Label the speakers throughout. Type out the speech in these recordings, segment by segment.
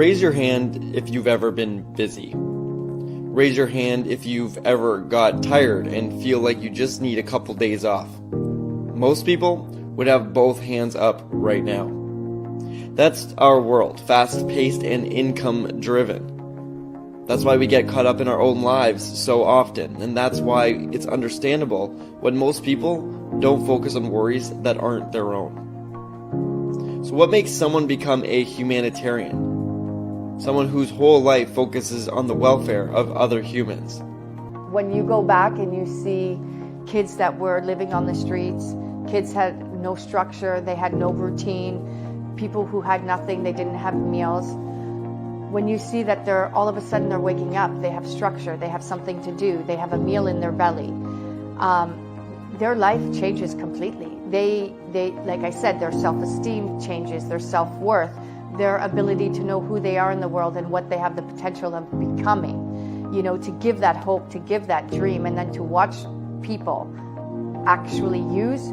Speaker 1: Raise your hand if you've ever been busy. Raise your hand if you've ever got tired and feel like you just need a couple days off. Most people would have both hands up right now. That's our world, fast-paced and income-driven. That's why we get caught up in our own lives so often, and that's why it's understandable when most people don't focus on worries that aren't their own. So what makes someone become a humanitarian? Someone whose whole life focuses on the welfare of other humans.
Speaker 2: When you go back and you see kids that were living on the streets, kids had no structure, they had no routine, people who had nothing, they didn't have meals. When you see that they're all of a sudden they're waking up, they have structure, they have something to do, they have a meal in their belly, their life changes completely. They, like I said, their self-esteem changes, their self-worth, their ability to know who they are in the world and what they have the potential of becoming. You know, to give that hope, to give that dream, and then to watch people actually use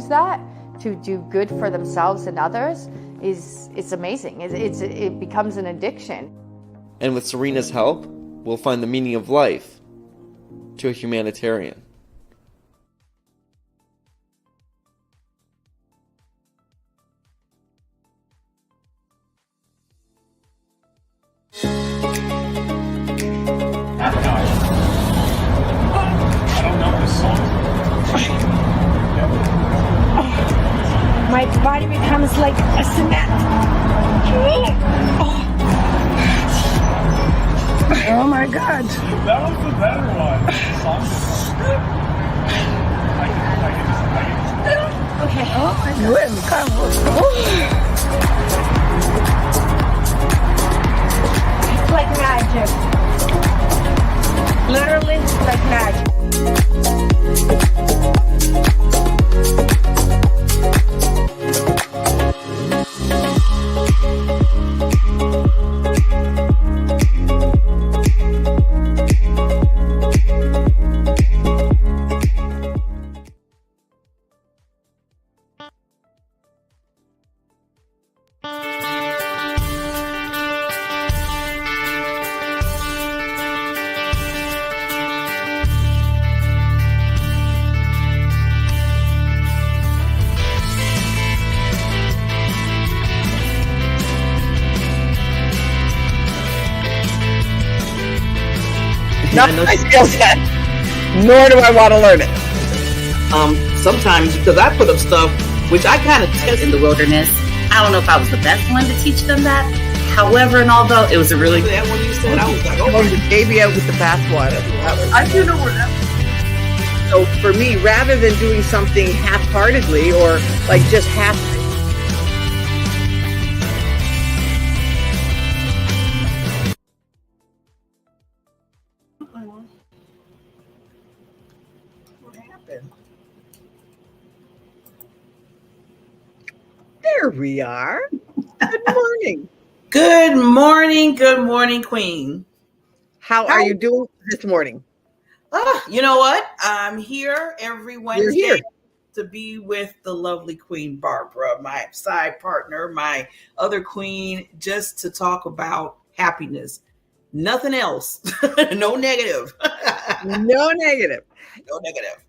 Speaker 2: that to do good for themselves and others it's amazing. It becomes an addiction.
Speaker 1: And with Serena's help, we'll find the meaning of life to a humanitarian.
Speaker 3: My body becomes like a cement. Oh my God.
Speaker 4: That was the better one.
Speaker 3: Okay. Oh my God. It's like magic. Literally like magic.
Speaker 5: Not my skill set, nor do I want to learn it.
Speaker 6: Sometimes, because I put up stuff which I kind of test in the wilderness. I don't know if I was the best one to teach them that. However, and although it was a really good one you said, I was like, oh,
Speaker 5: the baby out with the bathwater.
Speaker 6: I do know where that.
Speaker 5: So for me, rather than doing something half-heartedly or like just half. There we are. Good morning.
Speaker 6: Good morning, Queen.
Speaker 5: How are you doing this morning?
Speaker 6: You know what? I'm here every Wednesday
Speaker 5: You're here
Speaker 6: to be with the lovely Queen Barbara, my side partner, my other queen, just to talk about happiness. Nothing else. No negative.
Speaker 5: No negative.
Speaker 6: No negative.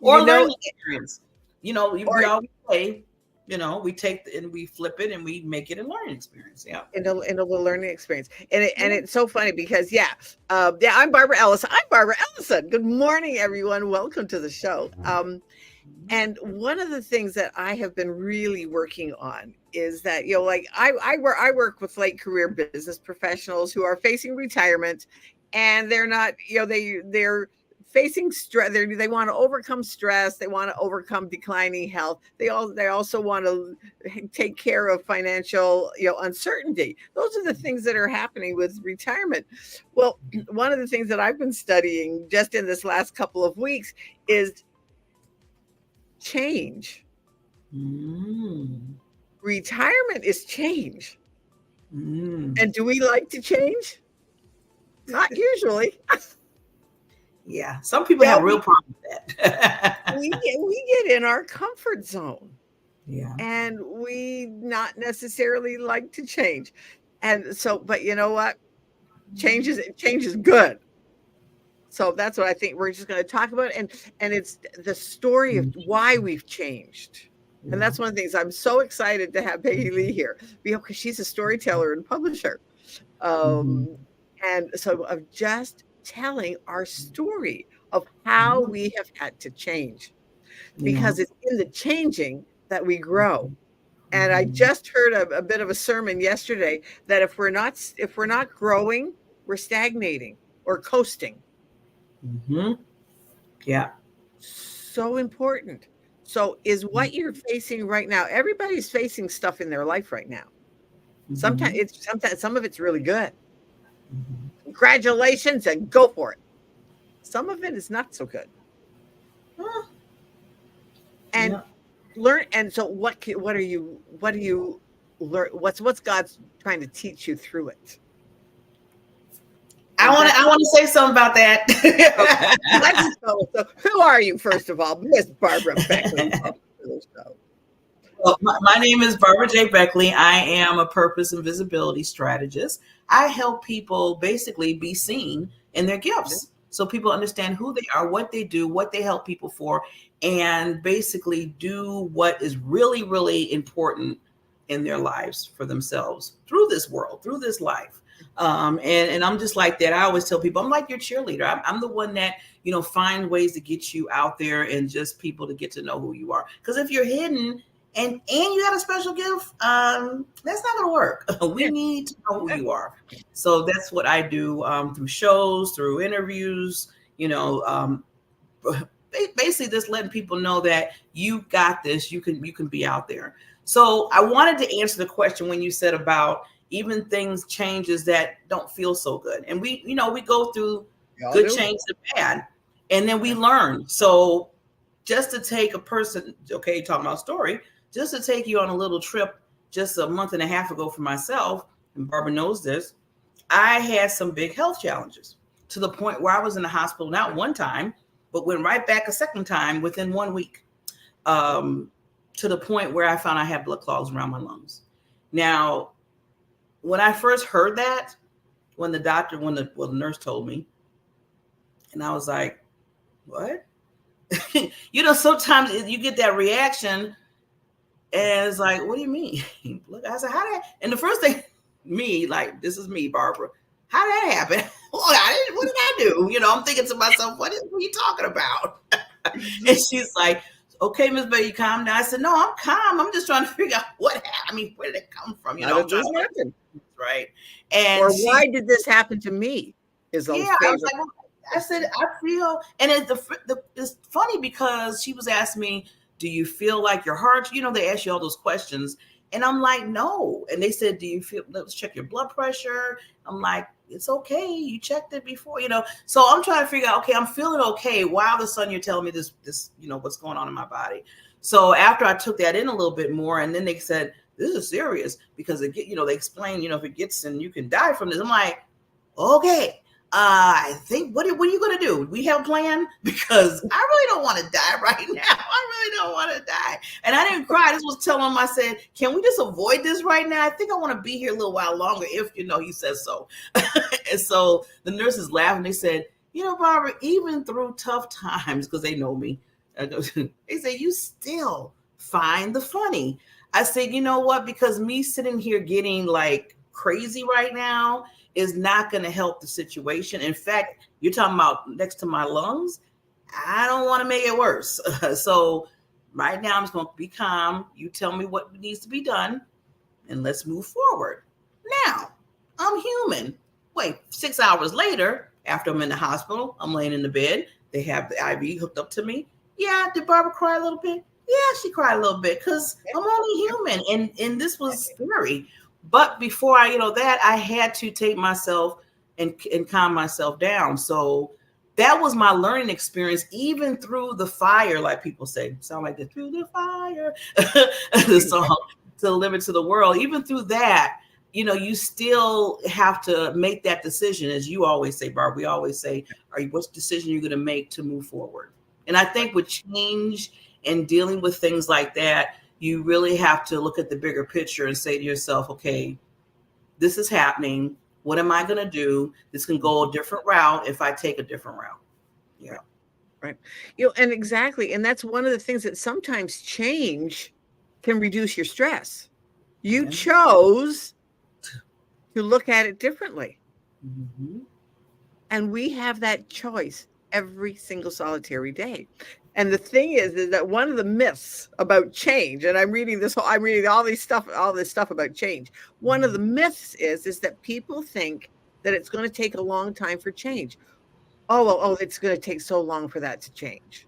Speaker 6: Or learning experience. We always say, we take and we flip it and we make it a learning experience. Yeah.
Speaker 5: In a little learning experience. And it's so funny because, I'm Barbara Ellison. I'm Barbara Ellison. Good morning, everyone. Welcome to the show. And one of the things that I have been really working on is that, I work with late career business professionals who are facing retirement, and they're not, they're facing stress. They want to overcome stress. They want to overcome declining health. They also want to take care of financial, uncertainty. Those are the things that are happening with retirement. Well, one of the things that I've been studying just in this last couple of weeks is change. Retirement is change. And do we like to change? Not usually.
Speaker 6: Yeah, some people have real problems with that.
Speaker 5: we get in our comfort zone.
Speaker 6: Yeah.
Speaker 5: And we not necessarily like to change. And so, but you know what? Change is good. So that's what I think we're just going to talk about, and it's the story of why we've changed. And that's one of the things I'm so excited to have PeggyLee here, because she's a storyteller and publisher. And so of just telling our story of how we have had to change, because it's in the changing that we grow. And I just heard a bit of a sermon yesterday that if we're not growing, we're stagnating or coasting.
Speaker 6: Yeah.
Speaker 5: So important. So is what you're facing right now. Everybody's facing stuff in their life right now. Sometimes some of it's really good. Congratulations and go for it. Some of it is not so good. And learn. And so what do you learn? What's God's trying to teach you through it?
Speaker 6: I want to say something about that.
Speaker 5: Okay. Let's go. So who are you, first of all? Miss Barbara Beckley.
Speaker 6: Well, my name is Barbara J. Beckley. I am a purpose and visibility strategist. I help people basically be seen in their gifts, so people understand who they are, what they do, what they help people for, and basically do what is really, really important in their lives for themselves through this world, through this life. And I'm just like that. I always tell people, I'm like your cheerleader. I'm the one that, find ways to get you out there and just people to get to know who you are. Because if you're hidden and you got a special gift, that's not going to work. We need to know who you are. So that's what I do through shows, through interviews, basically just letting people know that you got this, you can be out there. So I wanted to answer the question when you said about even things changes that don't feel so good. And we go through good change and bad, and then we learn. So just to take a person, okay, talking about story, just to take you on a little trip just a month and a half ago for myself, and Barbara knows this, I had some big health challenges to the point where I was in the hospital, not one time, but went right back a second time within 1 week, to the point where I found I had blood clots around my lungs. Now, when I first heard that, when the nurse told me, and I was like, what? Sometimes you get that reaction, and it's like, what do you mean? Look, I said, how did? And the first thing, this is me, Barbara. How did that happen? What did I do? I'm thinking to myself, what are you talking about? And she's like, okay, Miss Betty, calm down. I said, no, I'm calm. I'm just trying to figure out what happened. Where did it come from?
Speaker 5: How did this happen?
Speaker 6: Right. And
Speaker 5: why did this happen to me? I was like,
Speaker 6: well, I said, I feel, and it's funny because she was asking me, do you feel like your heart, they ask you all those questions. And I'm like, no. And they said, let's check your blood pressure. I'm like, it's okay. You checked it before, So I'm trying to figure out, okay, I'm feeling okay. Why all of a sudden you're telling me this, what's going on in my body? So after I took that in a little bit more, and then they said, this is serious because they explain, if it gets and you can die from this. I'm like, okay. I think, what are you going to do? We have a plan? Because I really don't want to die right now. I really don't want to die. And I didn't cry. I just was telling him, I said, can we just avoid this right now? I think I want to be here a little while longer if, he says so. And so the nurses laughed and they said, Barbara, even through tough times, because they know me, they say, you still find the funny. I said, you know what? Because me sitting here getting like crazy right now is not going to help the situation. In fact, you're talking about next to my lungs. I don't want to make it worse. So right now I'm just going to be calm. You tell me what needs to be done and let's move forward. Now, I'm human. Wait, 6 hours later, after I'm in the hospital, I'm laying in the bed. They have the IV hooked up to me. Yeah, did Barbara cry a little bit? Yeah, she cried a little bit because I'm only human. And this was scary. But before I, that, I had to take myself and calm myself down. So that was my learning experience, even through the fire, like people say. Sound like the through the fire, the song, to live it to the world. Even through that, you still have to make that decision. As you always say, Barb, we always say, what decision you're going to make to move forward? And I think with change and dealing with things like that, you really have to look at the bigger picture and say to yourself, okay, this is happening. What am I going to do? This can go a different route if I take a different route. Yeah.
Speaker 5: Right. And exactly. And that's one of the things that sometimes change can reduce your stress. You chose to look at it differently.
Speaker 6: Mm-hmm.
Speaker 5: And we have that choice every single solitary day. And the thing is that one of the myths about change, and I'm reading all this stuff about change. One of the myths is that people think that it's going to take a long time for change. It's going to take so long for that to change.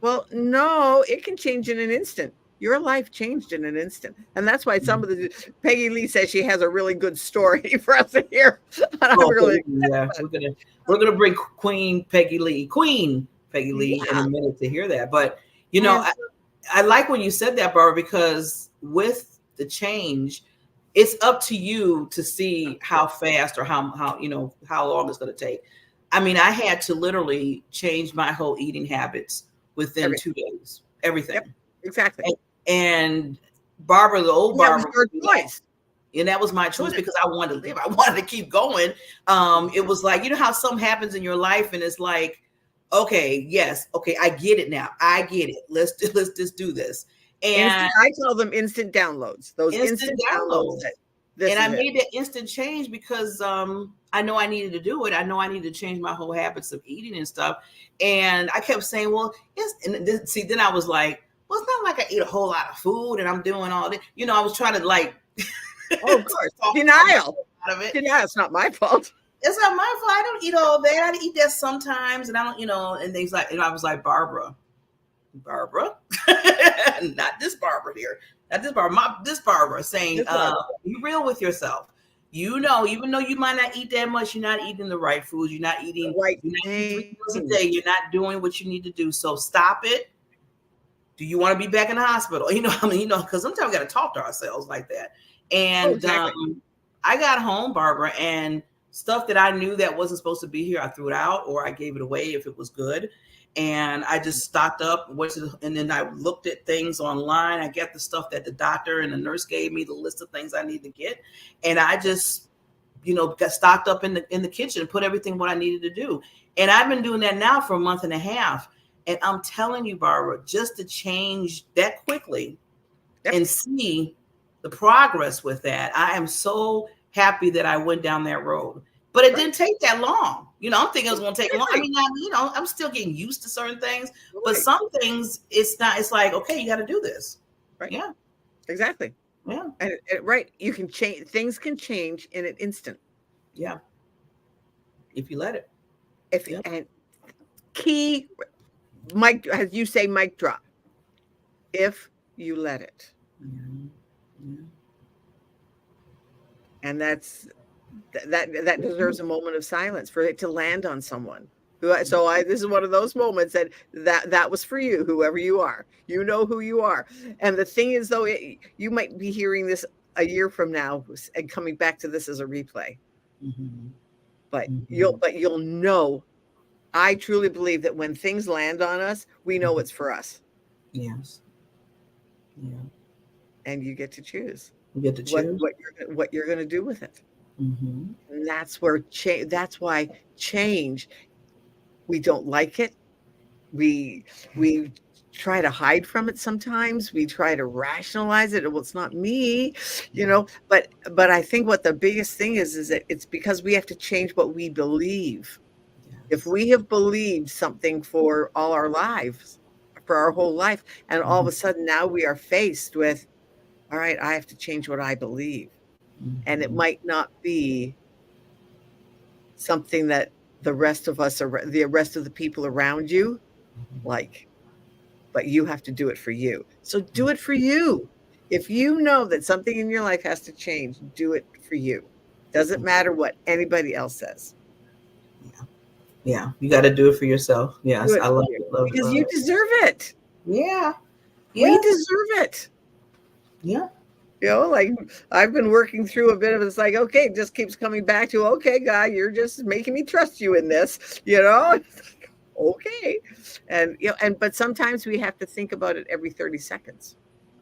Speaker 5: Well, no, it can change in an instant. Your life changed in an instant. And that's why some of the PeggyLee says she has a really good story for us to hear.
Speaker 6: We're gonna bring Queen PeggyLee in a minute to hear that. But I like when you said that, Barbara, because with the change, it's up to you to see how fast or how long it's going to take. I mean, I had to literally change my whole eating habits within 2 days. Everything.
Speaker 5: Yep, exactly.
Speaker 6: And Barbara, the old Barbara,
Speaker 5: was your choice.
Speaker 6: And that was my choice because I wanted to live. I wanted to keep going. It was like, how something happens in your life and it's like, okay, yes, okay, I get it now. I get it. Let's just do this. And
Speaker 5: I call them instant downloads. Those instant downloads.
Speaker 6: And I made that instant change because I know I needed to do it. I know I needed to change my whole habits of eating and stuff. And I kept saying, well, yes. And then I was like, well, it's not like I eat a whole lot of food and I'm doing all this. I was trying to like,
Speaker 5: of course, denial.
Speaker 6: Out of it.
Speaker 5: Denial. It's not my fault.
Speaker 6: It's not my fault. I don't eat all that. I eat that sometimes, and I don't, and things like. And I was like, Barbara, not this Barbara here, not this Barbara, this Barbara saying, be real with yourself. Even though you might not eat that much, you're not eating the right foods. You're not eating
Speaker 5: right.
Speaker 6: You're not eating 3 meals a day. You're not doing what you need to do. So stop it. Do you want to be back in the hospital? Because sometimes we got to talk to ourselves like that. And
Speaker 5: exactly.
Speaker 6: I got home, Barbara, and stuff that I knew that wasn't supposed to be here, I threw it out or I gave it away if it was good. And I just stocked up, and then I looked at things online. I got the stuff that the doctor and the nurse gave me, the list of things I need to get. And I just, got stocked up in the kitchen and put everything what I needed to do. And I've been doing that now for a month and a half. And I'm telling you, Barbara, just to change that quickly and see the progress with that. I am so happy that I went down that road. But it didn't take that long. I'm thinking it was going to take long. I mean, I'm still getting used to certain things, but some things it's not. It's like, okay, you got to do this.
Speaker 5: Right.
Speaker 6: Yeah.
Speaker 5: Exactly.
Speaker 6: Yeah.
Speaker 5: And right. You can change. Things can change in an instant.
Speaker 6: Yeah. If you let it.
Speaker 5: And key, mic, as you say, mic drop. If you let it.
Speaker 6: Mm-hmm. Yeah.
Speaker 5: And that deserves a moment of silence for it to land on someone. This is one of those moments that was for you, whoever you are. You know who you are. And the thing is, though, you might be hearing this a year from now and coming back to this as a replay.
Speaker 6: Mm-hmm.
Speaker 5: But you'll know. I truly believe that when things land on us, we know it's for us.
Speaker 6: Yes. Yeah.
Speaker 5: And you get to choose.
Speaker 6: You get to choose
Speaker 5: what you're going to do with it.
Speaker 6: Mm-hmm.
Speaker 5: And that's why change, we don't like it. We try to hide from it sometimes. We try to rationalize it. Well, it's not me, but I think what the biggest thing is that it's because we have to change what we believe. Yes. If we have believed something for all our lives, for our whole life, and all of a sudden now we are faced with, all right, I have to change what I believe. Mm-hmm. And it might not be something that the rest of the people around you like, but you have to do it for you. So do it for you. If you know that something in your life has to change, do it for you. Doesn't matter what anybody else says.
Speaker 6: Yeah. You got to do it for yourself. Yes, I love it.
Speaker 5: Because you deserve it.
Speaker 6: Yeah.
Speaker 5: We deserve it.
Speaker 6: Yeah.
Speaker 5: Like I've been working through a bit of it's like, okay, it just keeps coming back to, okay, God, you're just making me trust you in this, okay. And, but sometimes we have to think about it every 30 seconds.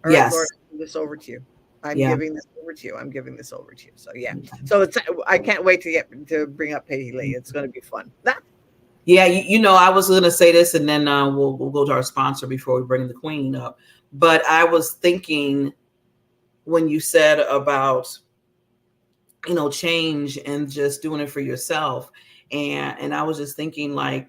Speaker 5: All right, Lord, I'll turn this over to you. I'm
Speaker 6: Yeah.
Speaker 5: giving this over to you. I'm giving this over to you. So yeah. So I can't wait to bring up PeggyLee. It's going to be fun.
Speaker 6: Yeah, I was going to say this, and then we'll go to our sponsor before we bring the Queen up. But I was thinking when you said about change and just doing it for yourself, and I was just thinking, like,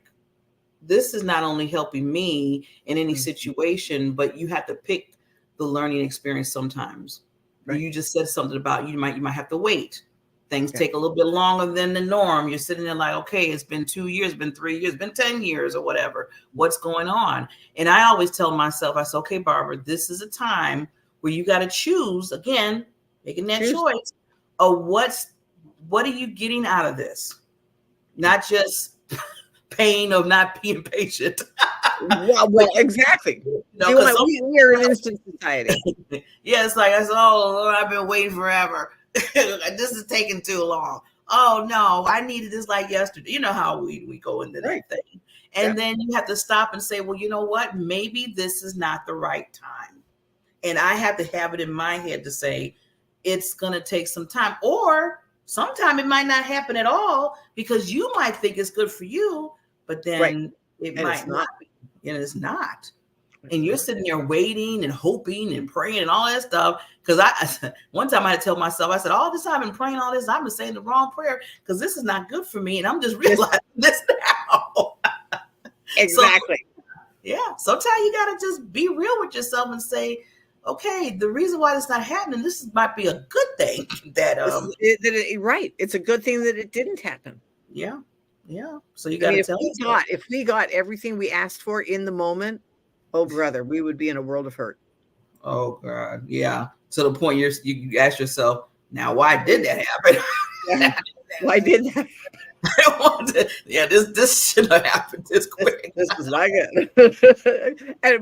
Speaker 6: this is not only helping me in any situation, but you have to pick the learning experience sometimes. Right. You just said something about you might have to wait. Things take a little bit longer than the norm. You're sitting there like, okay, it's been 2 years, been 3 years, been 10 years or whatever. What's going on? And I always tell myself, I say, okay, Barbara, this is a time where you got to choose, again, making that choice of what are you getting out of this? Not just pain of not being patient.
Speaker 5: well, exactly. We are an instant society.
Speaker 6: Yeah, it's like, Lord, I've been waiting forever. This is taking too long. Oh no, I needed this like yesterday. You know how we go into that thing. And then you have to stop and say, well, you know what? Maybe this is not the right time. And I have to have it in my head to say, it's going to take some time. Or sometime it might not happen at all because you might think it's good for you, but then it might not be. And it's not. And you're sitting there waiting and hoping and praying and all that stuff. Because one time I had to tell myself, I said, all this time I've been praying all this, I've been saying the wrong prayer because this is not good for me. And I'm just realizing this now.
Speaker 5: Exactly.
Speaker 6: So, sometimes you got to just be real with yourself and say, okay, the reason why it's not happening, might be a good thing that
Speaker 5: right. It's a good thing that it didn't happen.
Speaker 6: Yeah. So you got to tell yourself.
Speaker 5: If we got everything we asked for in the moment, oh brother, we would be in a world of hurt. Oh God, yeah. To the point you ask yourself, now why did that happen? Why did that?
Speaker 6: This shouldn't have happened this quick.
Speaker 5: This was not good.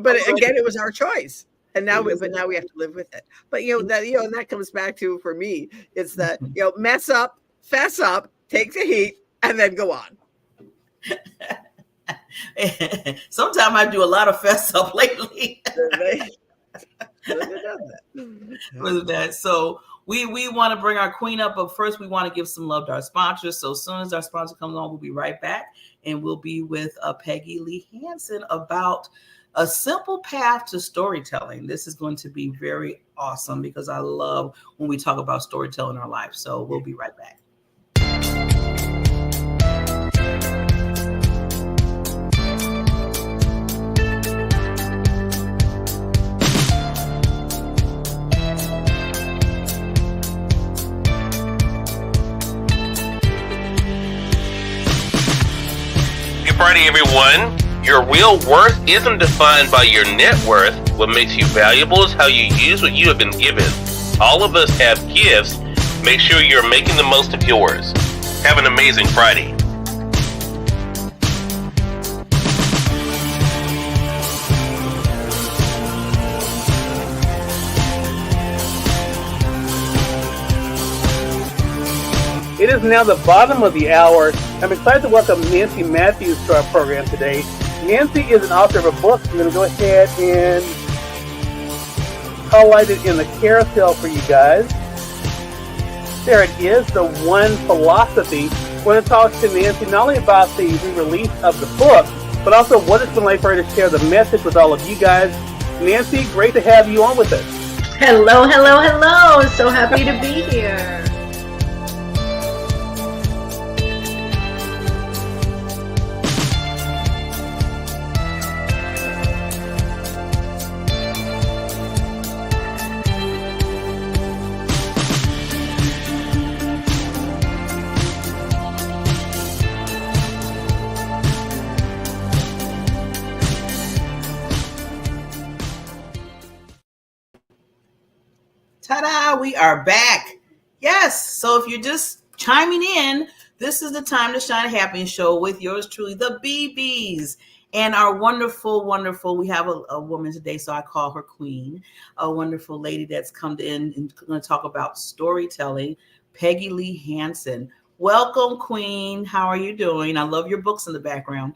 Speaker 5: But again, it was our choice. And now we have to live with it. But and that comes back to, for me, it's that mess up, fess up, take the heat, and then go on.
Speaker 6: Sometimes I do a lot of fess up lately. With that. So we want to bring our Queen up, but first we want to give some love to our sponsors. So as soon as our sponsor comes on, we'll be right back, and we'll be with PeggyLee Hanson about a simple path to storytelling. This is going to be very awesome because I love when we talk about storytelling in our life. So we'll be right back.
Speaker 7: Good Friday, everyone. Your real worth isn't defined by your net worth. What makes you valuable is how you use what you have been given. All of us have gifts. Make sure you're making the most of yours. Have an amazing Friday.
Speaker 8: It is now the bottom of the hour. I'm excited to welcome Nancy Matthews to our program today. Nancy is an author of a book. I'm going to go ahead and highlight it in the carousel for you guys. There it is, The One Philosophy. I want to talk to Nancy not only about the release of the book, but also what it's been like for her to share the message with all of you guys. Nancy, great to have you on with us.
Speaker 9: Hello, hello, hello. So happy to be here.
Speaker 6: Ta-da! We are back. Yes. So if you're just chiming in, this is the Time to Shine Happiness Show with yours truly, the BBs. And our wonderful, wonderful, we have a woman today, so I call her Queen, a wonderful lady that's come in and going to talk about storytelling, PeggyLee Hanson. Welcome, Queen. How are you doing? I love your books in the background.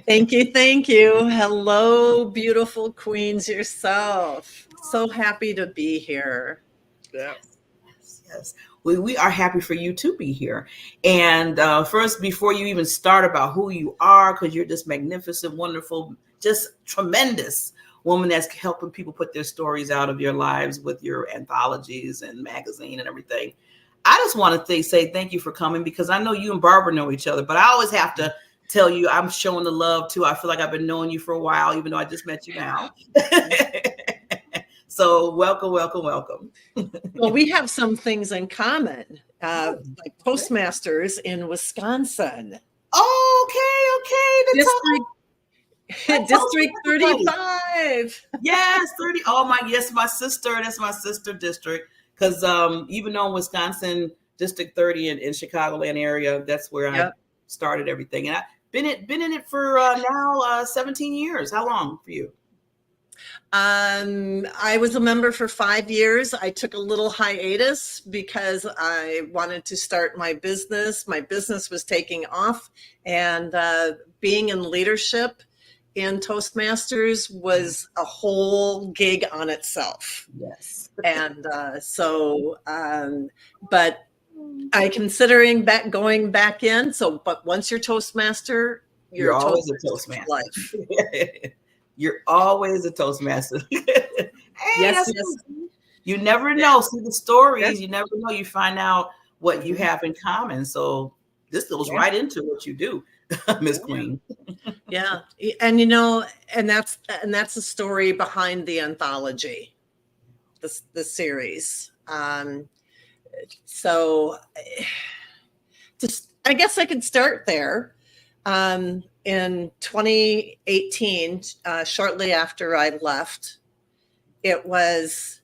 Speaker 10: Thank you. Thank you. Hello, beautiful queens yourself. So happy to be here.
Speaker 5: Yeah.
Speaker 6: Yes. We are happy for you to be here. And first, before you even start about who you are, because you're this magnificent, wonderful, just tremendous woman that's helping people put their stories out of your lives with your anthologies and magazine and everything. I just want to say thank you for coming, because I know you and Barbara know each other, but I always have to tell you I'm showing the love too. I feel like I've been knowing you for a while, even though I just met you now. So welcome, welcome, welcome.
Speaker 10: Well, we have some things in common, like Toastmasters in Wisconsin.
Speaker 6: Okay.
Speaker 10: District 35.
Speaker 6: Yes, 30. Oh my sister. That's my sister district. Because even though Wisconsin District 30 in Chicagoland area, that's where I started everything. And I've been in it for now 17 years. How long for you?
Speaker 10: I was a member for 5 years. I took a little hiatus because I wanted to start my business. My business was taking off, and being in leadership in Toastmasters was a whole gig on itself.
Speaker 6: Yes.
Speaker 10: And but I considering going back in. So, but once you're Toastmaster, you're
Speaker 6: always a Toastmaster.
Speaker 10: Life.
Speaker 6: You're always a Toastmaster. Hey,
Speaker 10: yes.
Speaker 6: You never know. See the stories. Yes. You never know. You find out what you have in common. So this goes right into what you do, Miss Queen.
Speaker 10: Yeah, and and that's the story behind the anthology, the series. So, just I guess I could start there. In 2018, shortly after I left, it was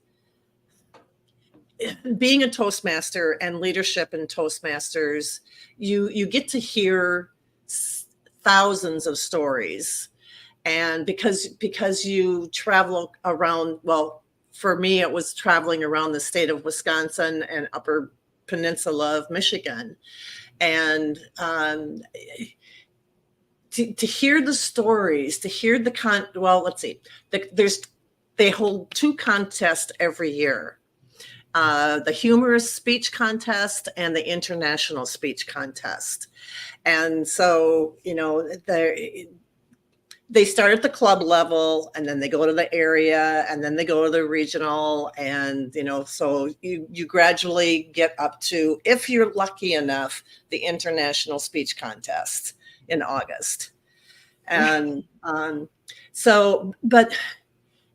Speaker 10: being a Toastmaster and leadership in Toastmasters. You get to hear thousands of stories, and because you travel around, well, for me it was traveling around the state of Wisconsin and Upper Peninsula of Michigan, and to hear the stories, to hear they hold 2 contests every year, the humorous speech contest and the international speech contest. And so, they start at the club level, and then they go to the area, and then they go to the regional. And, so you gradually get up to, if you're lucky enough, the international speech contest in August. And but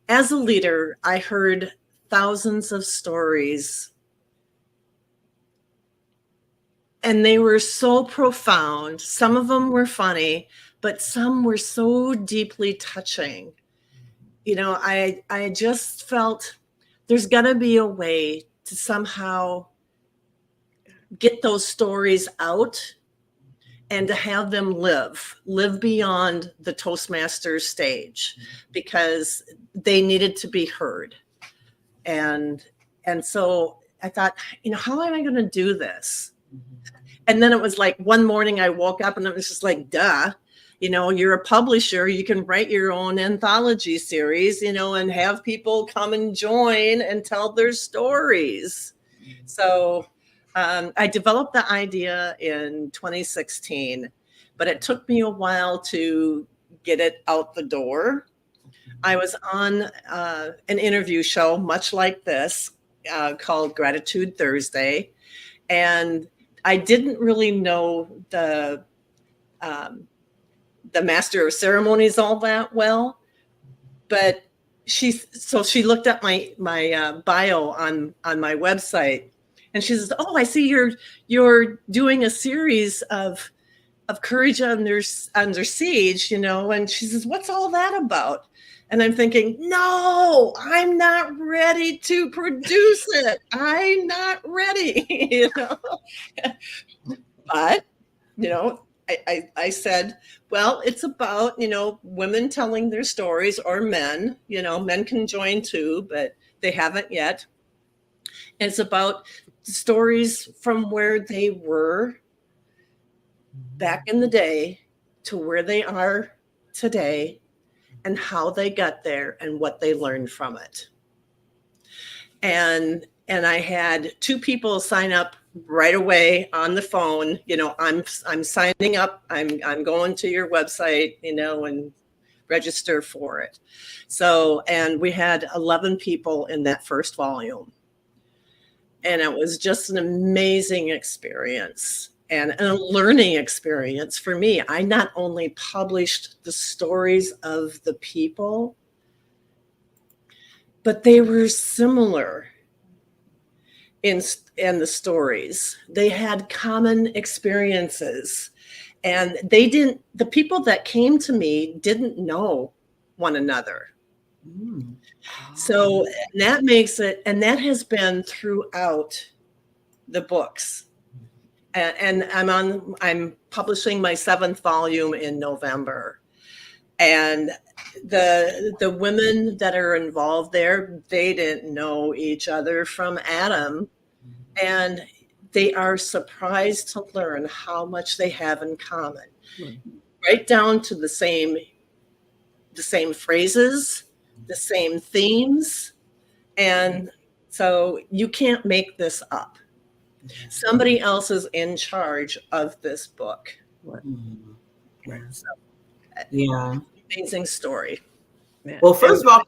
Speaker 10: as a leader, I heard thousands of stories, and they were so profound. Some of them were funny, but some were so deeply touching. I just felt there's got to be a way to somehow get those stories out and to have them live beyond the Toastmasters stage, because they needed to be heard. And so I thought, how am I going to do this? And then it was like one morning I woke up and it was just like, duh, you're a publisher, you can write your own anthology series, and have people come and join and tell their stories. So I developed the idea in 2016, but it took me a while to get it out the door. I was on an interview show, much like this, called Gratitude Thursday. And I didn't really know the master of ceremonies all that well, but she looked at my bio on my website, and she says, "Oh, I see you're doing a series of Courage Under Siege, and she says, "What's all that about?" And I'm thinking, no, I'm not ready to produce it. I'm not ready, But, I said, well, it's about, women telling their stories, or men, men can join too, but they haven't yet. It's about stories from where they were back in the day to where they are today, and how they got there and what they learned from it. And I had 2 people sign up right away on the phone. I'm signing up. I'm going to your website, and register for it. So, and we had 11 people in that first volume. And it was just an amazing experience and a learning experience for me. I not only published the stories of the people, but they were similar in the stories. They had common experiences, and the people that came to me didn't know one another. So that makes it, and that has been throughout the books. And I'm publishing my 7th volume in November. And the women that are involved there, they didn't know each other from Adam. And they are surprised to learn how much they have in common. Right down to the same phrases, the same themes. And so you can't make this up. Somebody else is in charge of this book. So,
Speaker 6: Yeah.
Speaker 10: Amazing story.
Speaker 6: Well, first of all,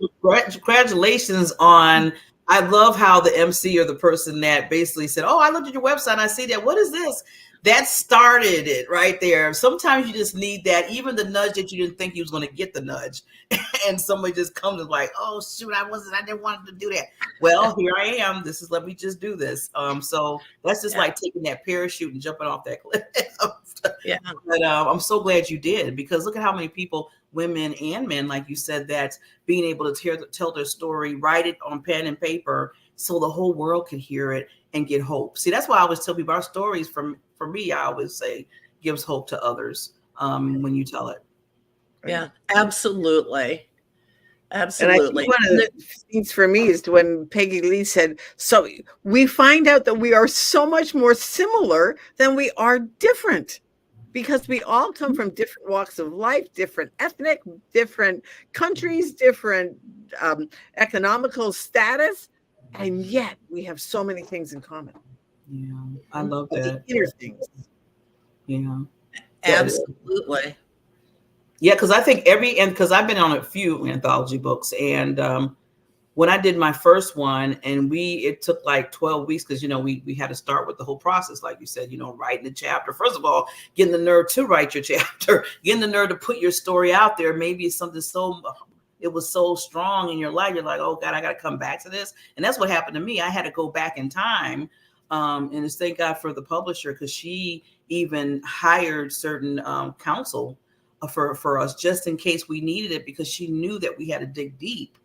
Speaker 6: congratulations on, I love how the MC or the person that basically said, oh, I looked at your website and I see that. What is this? That started it right there. Sometimes you just need that, even the nudge that you didn't think you was going to get the nudge. And somebody just comes and like, oh, shoot, I didn't want to do that. Well, here I am. Let me just do this. So that's just like taking that parachute and jumping off that cliff.
Speaker 10: Yeah.
Speaker 6: But I'm so glad you did, because look at how many people, women and men, like you said, that's being able to tell their story, write it on pen and paper so the whole world can hear it and get hope. See, that's why I always tell people our stories, for me, I always say, gives hope to others when you tell it.
Speaker 10: Yeah, absolutely. Absolutely.
Speaker 5: And I think one of the things for me is when PeggyLee said, so we find out that we are so much more similar than we are different, because we all come from different walks of life, different ethnic, different countries, different economical status, and yet we have so many things in common.
Speaker 6: Yeah, I love that.
Speaker 5: The inner things.
Speaker 6: Yeah,
Speaker 10: absolutely.
Speaker 6: Yeah, because I think because I've been on a few anthology books, and when I did my first one, and it took like 12 weeks, because we had to start with the whole process, like you said, writing the chapter. First of all, getting the nerve to write your chapter, getting the nerve to put your story out there. Maybe it's something it was so strong in your life, you're like, oh God, I got to come back to this. And that's what happened to me. I had to go back in time, and it's thank God for the publisher, because she even hired certain counsel for us just in case we needed it, because she knew that we had to dig deep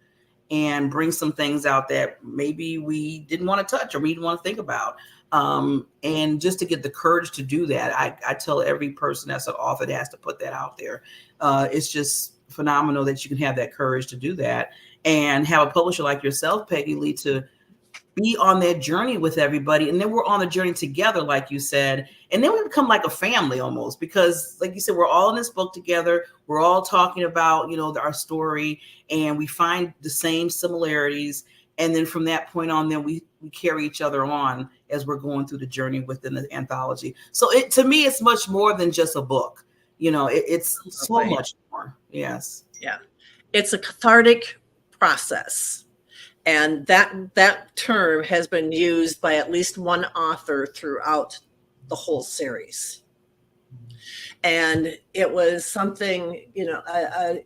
Speaker 6: and bring some things out that maybe we didn't want to touch or we didn't want to think about. And just to get the courage to do that, I tell every person that's an author that has to put that out there. It's just phenomenal that you can have that courage to do that and have a publisher like yourself, PeggyLee, to be on that journey with everybody. And then we're on the journey together, like you said, and then we become like a family almost, because like you said, we're all in this book together. We're all talking about, our story, and we find the same similarities. And then from that point on, then we carry each other on as we're going through the journey within the anthology. So to me, it's much more than just a book. It's so much more. Yes.
Speaker 10: Yeah. It's a cathartic process. And that term has been used by at least one author throughout the whole series. And it was something,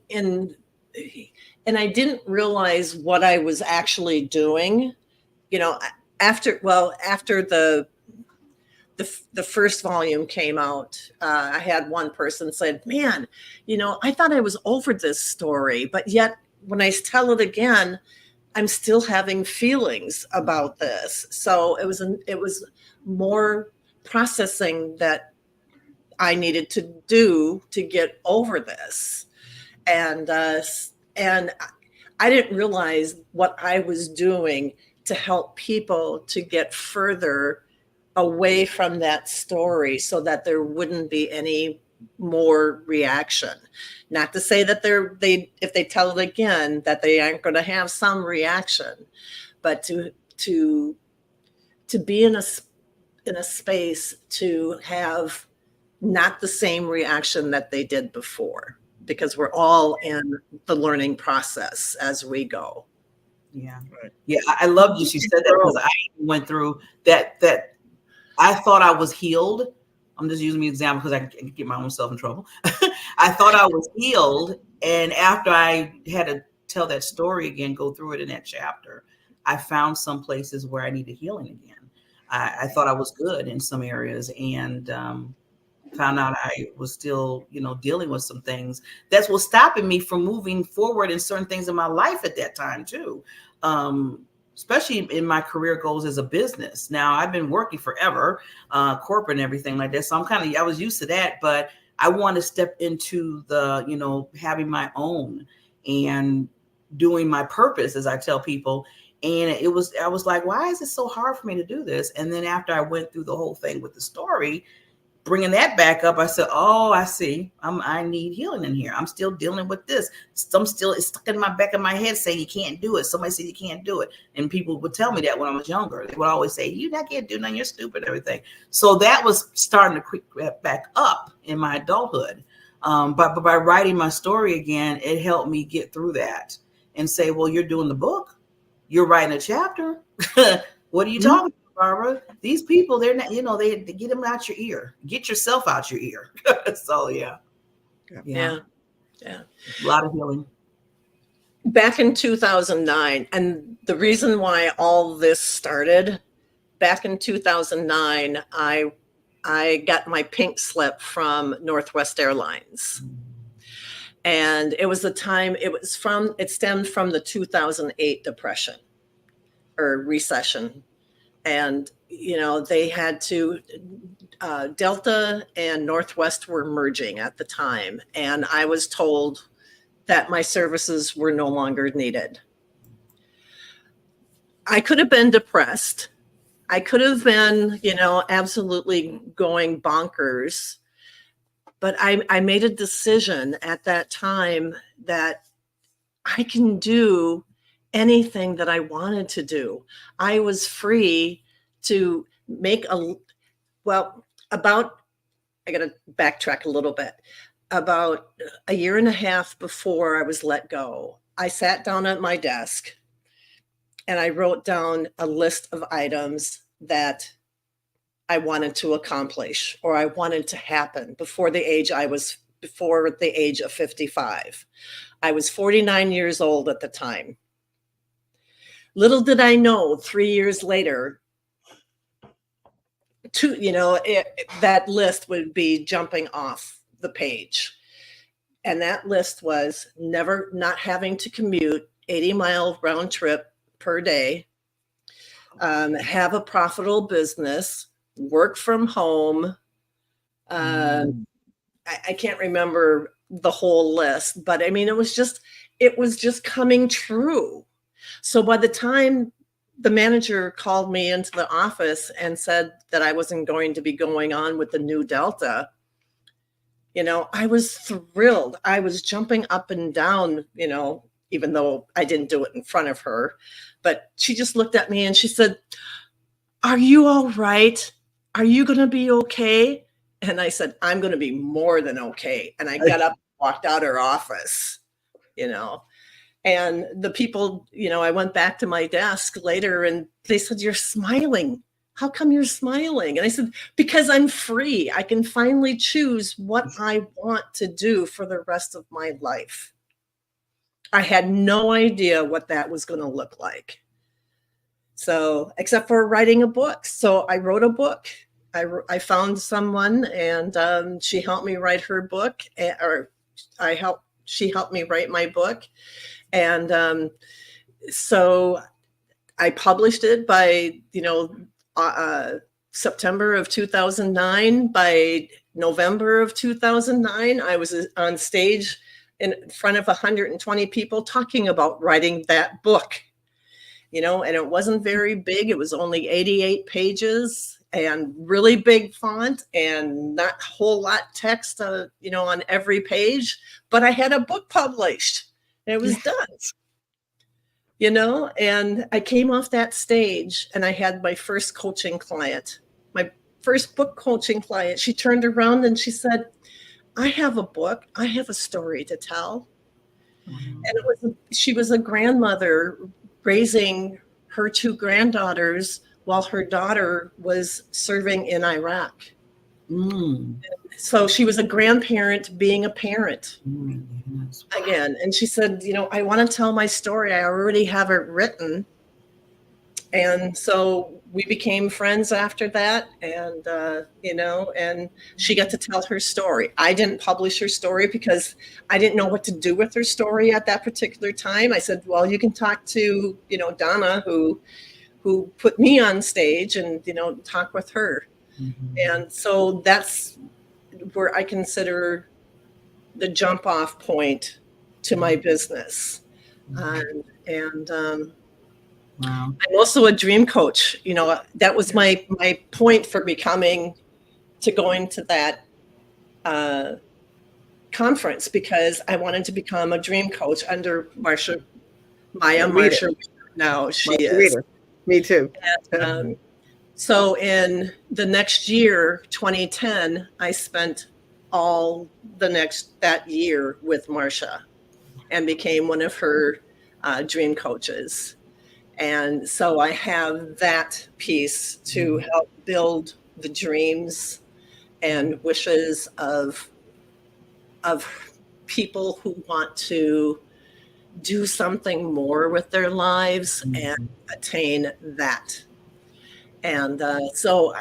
Speaker 10: and I didn't realize what I was actually doing, after the first volume came out. I had one person said, man, I thought I was over this story, but yet when I tell it again, I'm still having feelings about this. So it was more processing that I needed to do to get over this. And I didn't realize what I was doing to help people to get further away from that story so that there wouldn't be any more reaction. Not to say that if they tell it again, that they aren't going to have some reaction, but to be in a space to have not the same reaction that they did before, because we're all in the learning process as we go.
Speaker 6: Yeah. Yeah. I love you. She said that because I went through that I thought I was healed. I'm just using the example because I can get my own self in trouble. I thought I was healed. And after I had to tell that story again, go through it in that chapter, I found some places where I needed healing again. I thought I was good in some areas, and found out I was still, dealing with some things that was stopping me from moving forward in certain things in my life at that time too. Especially in my career goals as a business. Now I've been working forever, corporate and everything like that. So I was used to that, but I want to step into the, having my own and doing my purpose, as I tell people. And I was like, why is it so hard for me to do this? And then after I went through the whole thing with the story, bringing that back up, I said, oh, I see. I need healing in here. I'm still dealing with this. It's stuck in my back of my head saying you can't do it. Somebody said you can't do it. And people would tell me that when I was younger. They would always say, you not can't do nothing, you're stupid, everything. So that was starting to creep back up in my adulthood. But by writing my story again, it helped me get through that and say, well, you're doing the book. You're writing a chapter. What are you talking about, Barbara? These people, they're not, they get them out your ear. Get yourself out your ear. So yeah.
Speaker 10: Yeah.
Speaker 6: A lot of healing.
Speaker 10: Back in 2009, and the reason why all this started, back in 2009, I got my pink slip from Northwest Airlines. And it was the time, it stemmed from the 2008 depression or recession. And, they had to, Delta and Northwest were merging at the time. And I was told that my services were no longer needed. I could have been depressed. I could have been, absolutely going bonkers. But I made a decision at that time that I can do anything that I wanted to do. I was free to make I got to backtrack a little bit. About a year and a half before I was let go, I sat down at my desk and I wrote down a list of items that I wanted to accomplish or I wanted to happen before the age of 55. I was 49 years old at the time. Little did I know 3 years later, that list would be jumping off the page. And that list was not having to commute 80-mile round trip per day, have a profitable business, work from home. I can't remember the whole list, but I mean, it was just coming true. So by the time the manager called me into the office and said that I wasn't going to be going on with the new Delta, I was thrilled. I was jumping up and down, even though I didn't do it in front of her, but she just looked at me and she said, "Are you all right? Are you going to be okay?" And I said, "I'm going to be more than okay." And I got up, walked out her office, and the people, I went back to my desk later and they said, "You're smiling. How come you're smiling?" And I said, "Because I'm free. I can finally choose what I want to do for the rest of my life." I had no idea what that was going to look like. So, except for writing a book. So I wrote a book. I found someone and she helped me write her book, she helped me write my book. And so I published it by, September of 2009. By November of 2009, I was on stage in front of 120 people talking about writing that book. and it wasn't very big. It was only 88 pages and really big font and not a whole lot text, on every page. But I had a book published and it was done. And I came off that stage and I had my first coaching client, my first book coaching client. She turned around and she said, I have a book. I have a story to tell. And she was a grandmother raising her 2 granddaughters while her daughter was serving in Iraq. So she was a grandparent being a parent again. And she said, I want to tell my story. I already have it written. And so we became friends after that. And, and she got to tell her story. I didn't publish her story because I didn't know what to do with her story at that particular time. I said, well, you can talk to, Donna, who put me on stage and, talk with her. And so that's where I consider the jump off point to my business. Wow. I'm also a dream coach. That was my point for going to that conference, because I wanted to become a dream coach under Maya Marsha. Now she is.
Speaker 5: Reader. Me too.
Speaker 10: And, so in the next year, 2010, I spent all that year with Marsha and became one of her dream coaches. And so I have that piece to help build the dreams and wishes of people who want to do something more with their lives and attain that. And so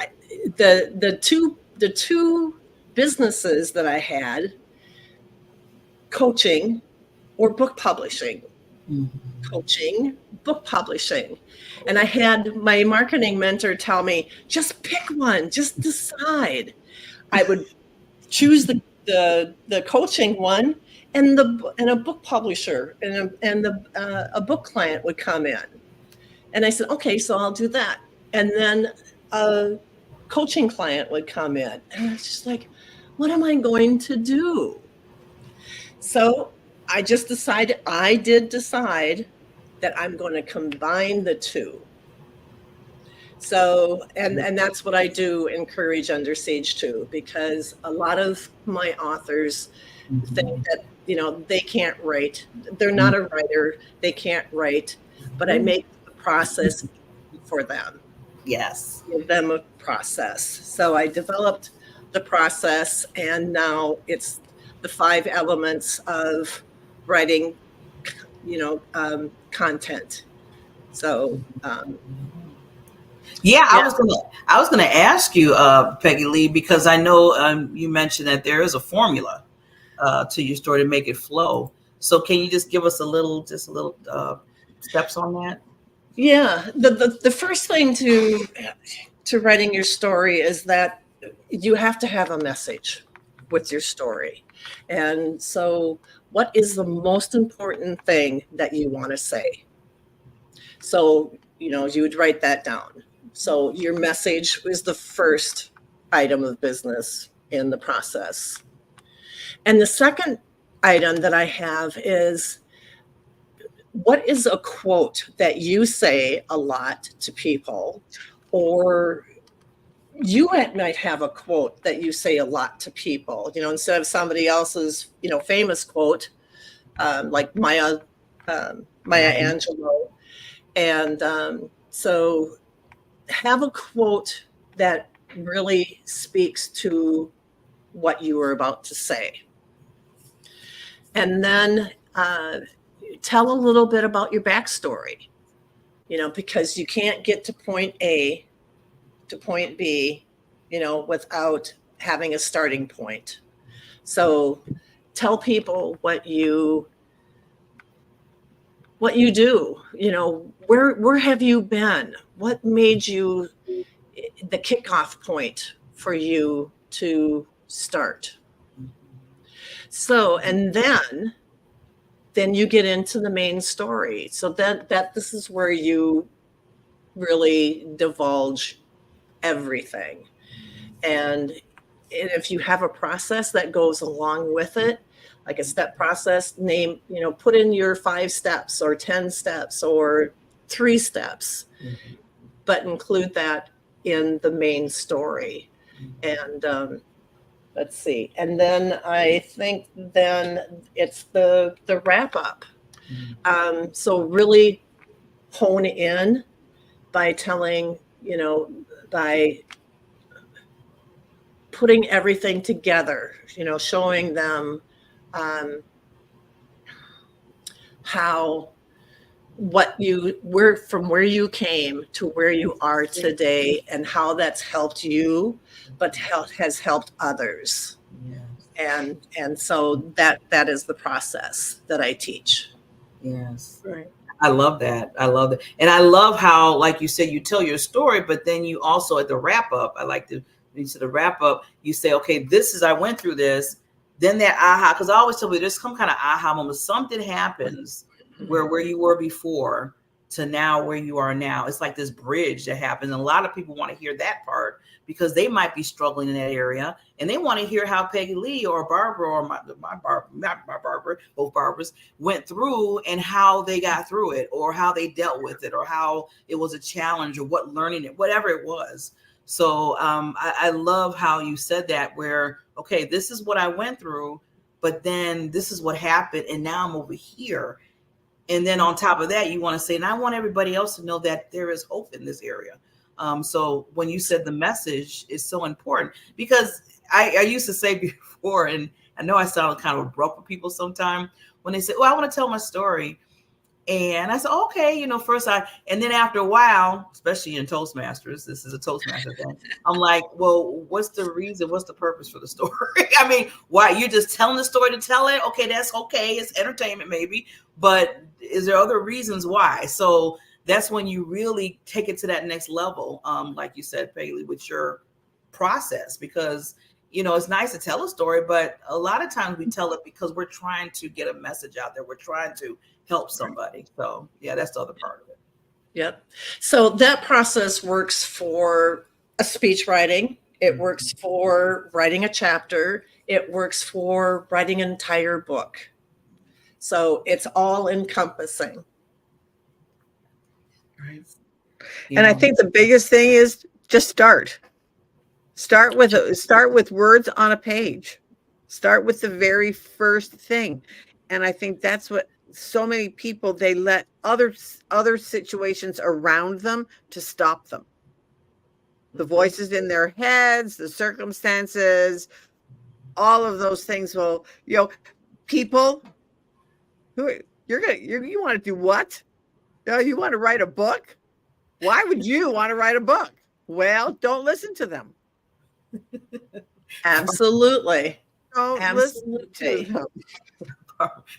Speaker 10: the two businesses that I had, coaching or book publishing, coaching, book publishing. And I had my marketing mentor tell me, just pick one, just decide. I would choose the coaching one, and a book publisher and a book client would come in. And I said, okay, so I'll do that. And then a coaching client would come in. And I was just like, what am I going to do? So I did decide that I'm going to combine the two. So, and that's what I do encourage under Sage too, because a lot of my authors think that, they can't write. They're not a writer. They can't write, but I make the process for them.
Speaker 6: Yes.
Speaker 10: Give them a process. So I developed the process, and now it's the 5 elements of writing, content. So,
Speaker 6: I was gonna ask you, PeggyLee, because I know you mentioned that there is a formula to your story to make it flow. So can you just give us a little steps on that?
Speaker 10: Yeah, the first thing to writing your story is that you have to have a message with your story. And so what is the most important thing that you want to say? So, you would write that down. So your message is the first item of business in the process. And the second item that I have is, what is a quote that you say a lot to people, or you might have a quote that you say a lot to people, instead of somebody else's, famous quote, like Maya Angelou. And so have a quote that really speaks to what you were about to say. And then tell a little bit about your backstory, because you can't get to point A to point B, without having a starting point. So tell people what you do, where have you been? What made you the kickoff point for you to start? So, and then then you get into the main story. So that this is where you really divulge everything. And if you have a process that goes along with it, like a step process, put in your 5 steps or 10 steps or 3 steps, but include that in the main story. And let's see. And then I think then it's the wrap up. So really hone in by telling, by putting everything together, showing them how from where you came to where you are today, and how that's helped you, but has helped others. And so that is the process that I teach.
Speaker 6: Yes.
Speaker 10: Right.
Speaker 6: I love that. And I love how, like you said, you tell your story, but then you also at the wrap up, the wrap up, you say, okay, I went through this, then that aha, because I always tell you there's some kind of aha moment. Something happens where you were before to now where you are now. It's like this bridge that happens. And a lot of people want to hear that part because they might be struggling in that area, and they want to hear how PeggyLee or Barbara or both Barbaras went through and how they got through it, or how they dealt with it, or how it was a challenge, or whatever it was. So I love how you said that, where, okay, this is what I went through, but then this is what happened, and now I'm over here. And then on top of that, you want to say, and I want everybody else to know that there is hope in this area. So when you said the message is so important, because I used to say before, and I know I sound kind of abrupt with people sometimes when they say, well, I want to tell my story. And I said, okay, first and then after a while, especially in Toastmasters, this is a Toastmaster thing. I'm like, well, what's the reason? What's the purpose for the story? I mean, why you're just telling the story to tell it? Okay, that's okay. It's entertainment maybe, but is there other reasons why? So that's when you really take it to that next level. Like you said, PeggyLee, with your process, because it's nice to tell a story, but a lot of times we tell it because we're trying to get a message out there. We're trying to help somebody. So yeah, that's the other part of it.
Speaker 10: Yep. So that process works for a speech writing. It works for writing a chapter. It works for writing an entire book. So it's all encompassing.
Speaker 5: Right. And I think the biggest thing is just start with words on a page. Start with the very first thing. And I think that's what so many people, they let other situations around them to stop them. The voices in their heads, the circumstances, all of those things will, people who you want to do what? You want to write a book? Why would you want to write a book? Well, don't listen to them.
Speaker 10: Absolutely.
Speaker 5: Don't listen to them.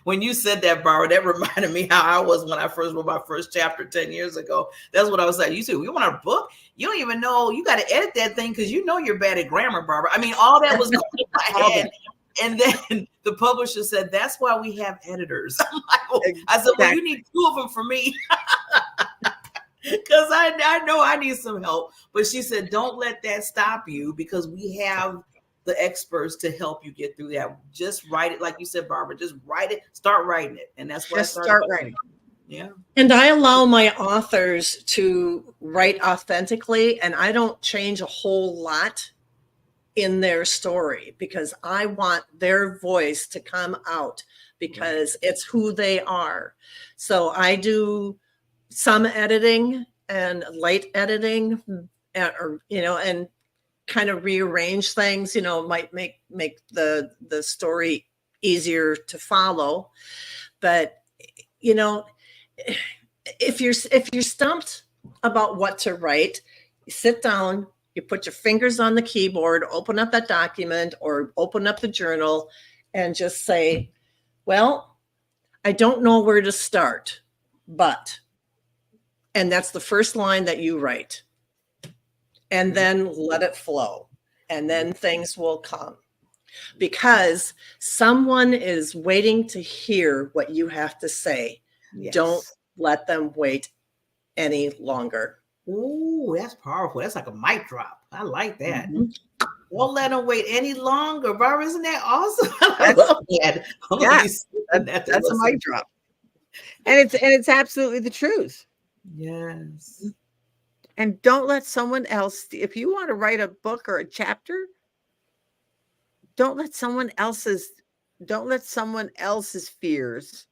Speaker 6: When you said that, Barbara, that reminded me how I was when I first wrote my first chapter 10 years ago. That's what I was saying. You said, you want a book? You don't even know. You got to edit that thing because you're bad at grammar, Barbara. I mean, all that was going in my head. And then the publisher said, that's why we have editors. I'm like, well, I said, well, you need 2 of them for me. Because I know I need some help. But she said, don't let that stop you, because we have the experts to help you get through that. Just write it, like you said, Barbara. Just write it, start writing it. And that's what
Speaker 5: just start writing.
Speaker 6: Yeah.
Speaker 10: And I allow my authors to write authentically, and I don't change a whole lot in their story, because I want their voice to come out, because it's who they are. So I do some editing and light editing, and kind of rearrange things, might make the story easier to follow. But if you're stumped about what to write, you sit down, you put your fingers on the keyboard, open up that document or open up the journal, and just say, well, I don't know where to start, but, and that's the first line that you write. And then let it flow, and then things will come. because someone is waiting to hear what you have to say.
Speaker 5: Yes.
Speaker 10: Don't let them wait any longer.
Speaker 6: Ooh, that's powerful. That's like a mic drop. I like that.
Speaker 5: Mhm.
Speaker 6: Don't let them wait any longer, Barbara. Isn't that awesome? I
Speaker 5: That's-
Speaker 6: love that. I'm gonna be saying that to
Speaker 5: That's a
Speaker 6: listen.
Speaker 5: mic drop. And it's absolutely the truth.
Speaker 6: Yes.
Speaker 5: And don't let someone else, if you want to write a book or a chapter, don't let someone else's fears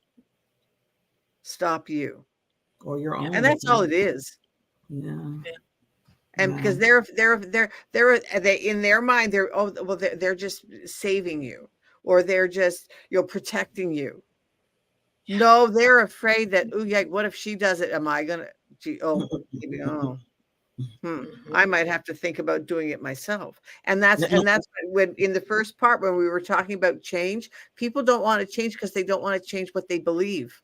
Speaker 5: stop you.
Speaker 6: Or your own.
Speaker 5: And that's all it is.
Speaker 6: Yeah.
Speaker 5: And because they're in their mind, they're just saving you, or they're just, protecting you. No, they're afraid that, oh yeah, what if she does it? Am I gonna I might have to think about doing it myself. And that's when in the first part, when we were talking about change, people don't want to change because they don't want to change what they believe.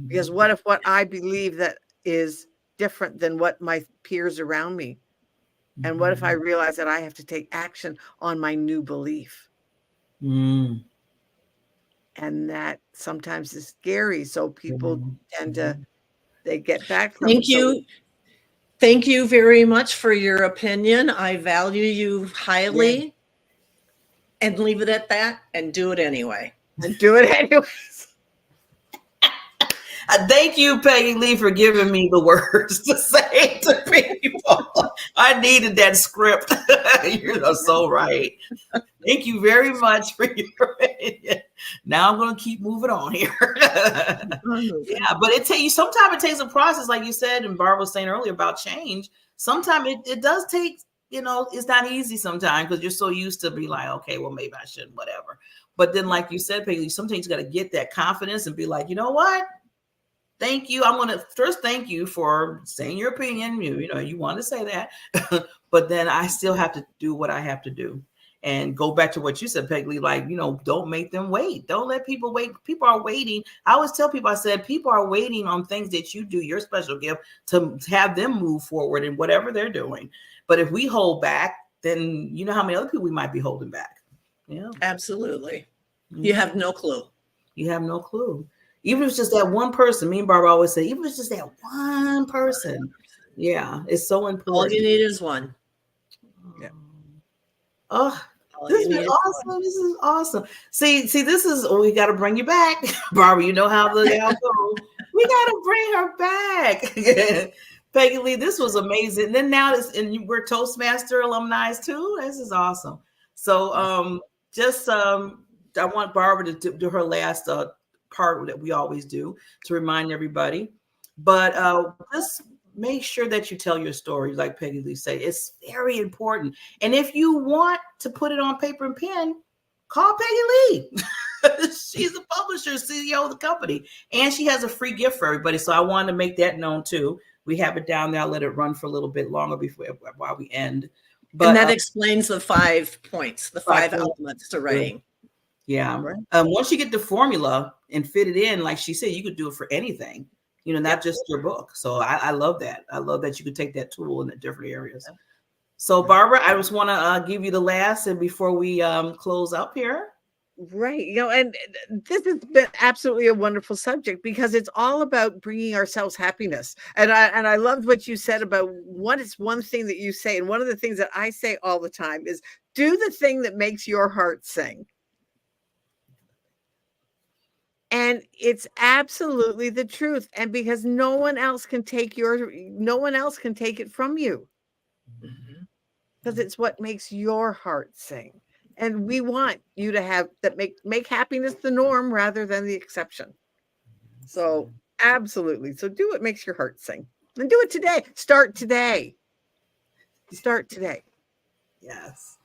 Speaker 5: Because what if what I believe that is different than what my peers around me? And what if I realize that I have to take action on my new belief? And that sometimes is scary. So people tend to, they get back from
Speaker 10: Thank you. Thank you very much for your opinion. I value you highly. And leave it at that and do it anyway.
Speaker 5: And do it anyways.
Speaker 6: Thank you, PeggyLee, for giving me the words to say to people. I needed that script. You're so right. Thank you very much for your opinion. Now I'm going to keep moving on here. Yeah, but sometimes it takes a process, like you said, and Barbara was saying earlier about change. Sometimes it does take, it's not easy sometimes because you're so used to be like, okay, well, maybe I shouldn't, whatever. But then, like you said, PeggyLee, sometimes you got to get that confidence and be like, you know what? Thank you. I'm going to first thank you for saying your opinion. You want to say that, but then I still have to do what I have to do and go back to what you said, PeggyLee, like, don't make them wait. Don't let people wait. People are waiting. I always tell people, I said, people are waiting on things that you do, your special gift, to have them move forward in whatever they're doing. But if we hold back, then you know how many other people we might be holding back. Yeah,
Speaker 10: absolutely. You have no clue.
Speaker 6: You have no clue. Even if it's just that one person, me and Barbara always say, even if it's just that one person, yeah, it's so important.
Speaker 10: All you need is one.
Speaker 6: Yeah. Oh, this is awesome. This is awesome. See, this is, we got to bring you back. Barbara, you know how the go. We got to bring her back. PeggyLee, this was amazing. And then now we're Toastmaster alumni too. This is awesome. So I want Barbara to do her last part that we always do to remind everybody, but just make sure that you tell your story, like PeggyLee say. It's very important. And if you want to put it on paper and pen, call PeggyLee. She's the publisher, CEO of the company, and she has a free gift for everybody. So I wanted to make that known too. We have it down there. I'll let it run for a little bit longer while we end. But
Speaker 10: and that explains the 5 points, the 5 elements to writing.
Speaker 6: Yeah. Once you get the formula and fit it in, like she said, you could do it for anything, not just your book. So I love that. I love that you could take that tool in the different areas. So Barbara, I just want to give you the last, and before we close up here.
Speaker 5: Right. And this has been absolutely a wonderful subject because it's all about bringing ourselves happiness. And I loved what you said about what is one thing that you say. And one of the things that I say all the time is do the thing that makes your heart sing. And it's absolutely the truth. And because no one else can take it from you. Because it's what makes your heart sing. And we want you to have that, make happiness the norm rather than the exception. So absolutely. So do what makes your heart sing. And do it today. Start today. Start today.
Speaker 6: Yes.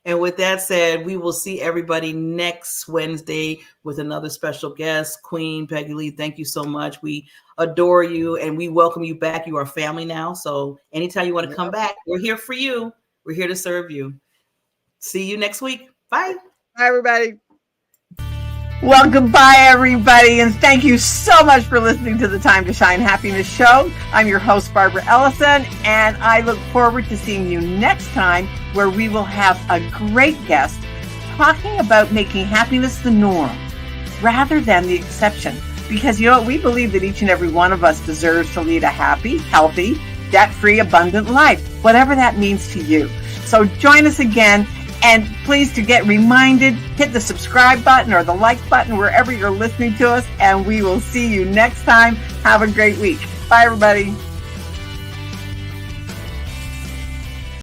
Speaker 6: And with that said, we will see everybody next Wednesday with another special guest, Queen PeggyLee. Thank you so much. We adore you and we welcome you back. You are family now. So anytime you want to come back, we're here for you. We're here to serve you. See you next week. Bye.
Speaker 5: Bye, everybody. Well, goodbye, everybody, and thank you so much for listening to the Time to Shine Happiness Show. I'm your host, Barbara Ellison, and I look forward to seeing you next time, where we will have a great guest talking about making happiness the norm rather than the exception. Because, you know what, we believe that each and every one of us deserves to lead a happy, healthy, debt-free, abundant life, whatever that means to you. So join us again. And please, to get reminded, hit the subscribe button or the like button wherever you're listening to us, and we will see you next time. Have a great week. Bye, everybody.